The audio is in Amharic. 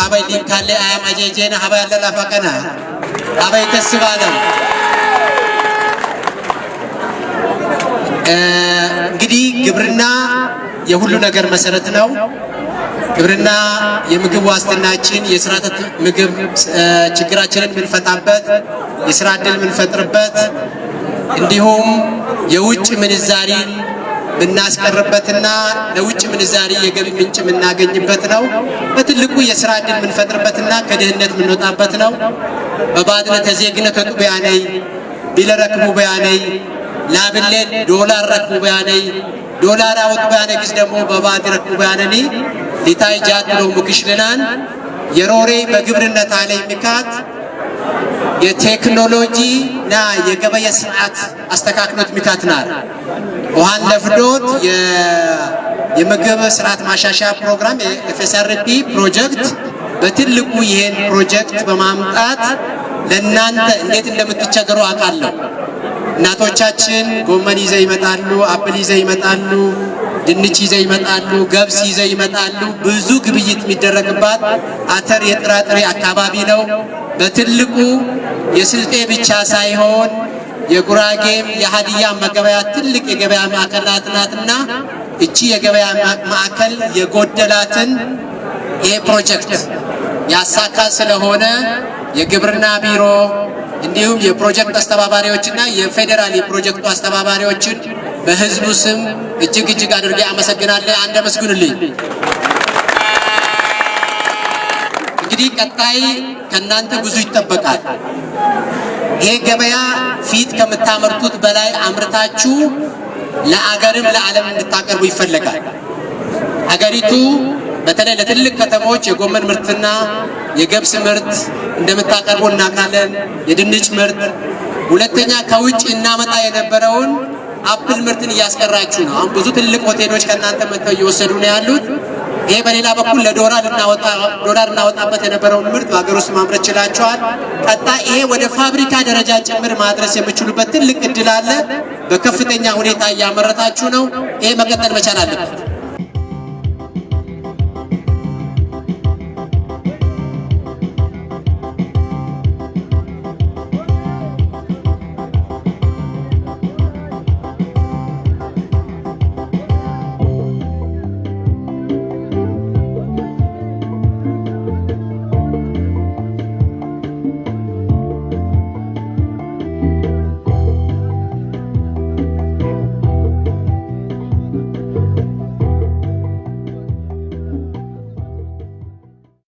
አባይ ሊንካለ አያም አጀጀና አባይ አለላ ፈቀና አባይ ተስባለም እንግዲህ ግብርና የሁሉ ነገር መሰረት ነው። ግብርና የምግብ ዋስትናችን የስርዓተ ምግብ ችግራችንን ምንፈታበት የስራ ዕድል ምንፈጥርበት እንዲሁም የውጭ ምንዛሪ ምናስቀርበትና ለውጭ ምንዛሪ የገቢ ምንጭ ምናገኝበት ነው። በትልቁ የስራ ዕድል ምንፈጥርበትና ከድህነት ምንወጣበት ነው። በባድነ ተዜግነ ተጡቢያነይ ቢለረክቡ በያነይ ላብሌ ዶላር ረክቡ በያነይ ዶላር አውጥ በያነይ ግዝ ደግሞ በባድ ረክቡ በያነኒ ሊታይ ጃትሎ ሙክሽልናን የሮሬ በግብርነት ላይ ምካት የቴክኖሎጂ ና የገበያ ስርዓት አስተካክሎት ምካትናል ወሃን ለፍዶት የምግብ ስርዓት ማሻሻያ ፕሮግራም የኤፍኤስአርፒ ፕሮጀክት በትልቁ ይሄን ፕሮጀክት በማምጣት ለእናንተ እንዴት እንደምትቸገሩ አውቃለሁ። እናቶቻችን ጎመን ይዘው ይመጣሉ፣ አፕል ይዘው ይመጣሉ፣ ድንች ይዘው ይመጣሉ፣ ገብስ ይዘው ይመጣሉ። ብዙ ግብይት የሚደረግባት አተር የጥራጥሬ አካባቢ ነው። በትልቁ የስልጤ ብቻ ሳይሆን የጉራጌም የሀዲያ መገበያ ትልቅ የገበያ ማዕከላት ናትና እቺ የገበያ ማዕከል የጎደላትን ይሄ ፕሮጀክት ያሳካ ስለሆነ የግብርና ቢሮ እንዲሁም የፕሮጀክት አስተባባሪዎችና የፌደራል የፕሮጀክቱ አስተባባሪዎችን በህዝቡ ስም እጅግ አድርጌ አመሰግናለሁ። አንድ መስግኑልኝ። እንግዲህ ቀጣይ ከናንተ ብዙ ይጠበቃል። ይሄ ገበያ ፊት ከምታመርቱት በላይ አምርታችሁ ለአገርም ለዓለም እንድታቀርቡ ይፈልጋል። አገሪቱ በተለይ ለትልቅ ከተሞች የጎመን ምርትና የገብስ ምርት እንደምታቀርቡ እናውቃለን። የድንች ምርት ሁለተኛ ከውጭ እናመጣ የነበረውን አፕል ምርትን እያስቀራችሁ ነው። አሁን ብዙ ትልቅ ሆቴሎች ከናንተ መጥተው እየወሰዱ ነው ያሉት። ይሄ በሌላ በኩል ለዶላር እናወጣበት የነበረውን ምርት በሀገር ውስጥ ማምረት ችላችኋል። ቀጣይ ይሄ ወደ ፋብሪካ ደረጃ ጭምር ማድረስ የምችሉበት ትልቅ እድል አለ። በከፍተኛ ሁኔታ እያመረታችሁ ነው። ይሄ መቀጠል መቻል አለበት።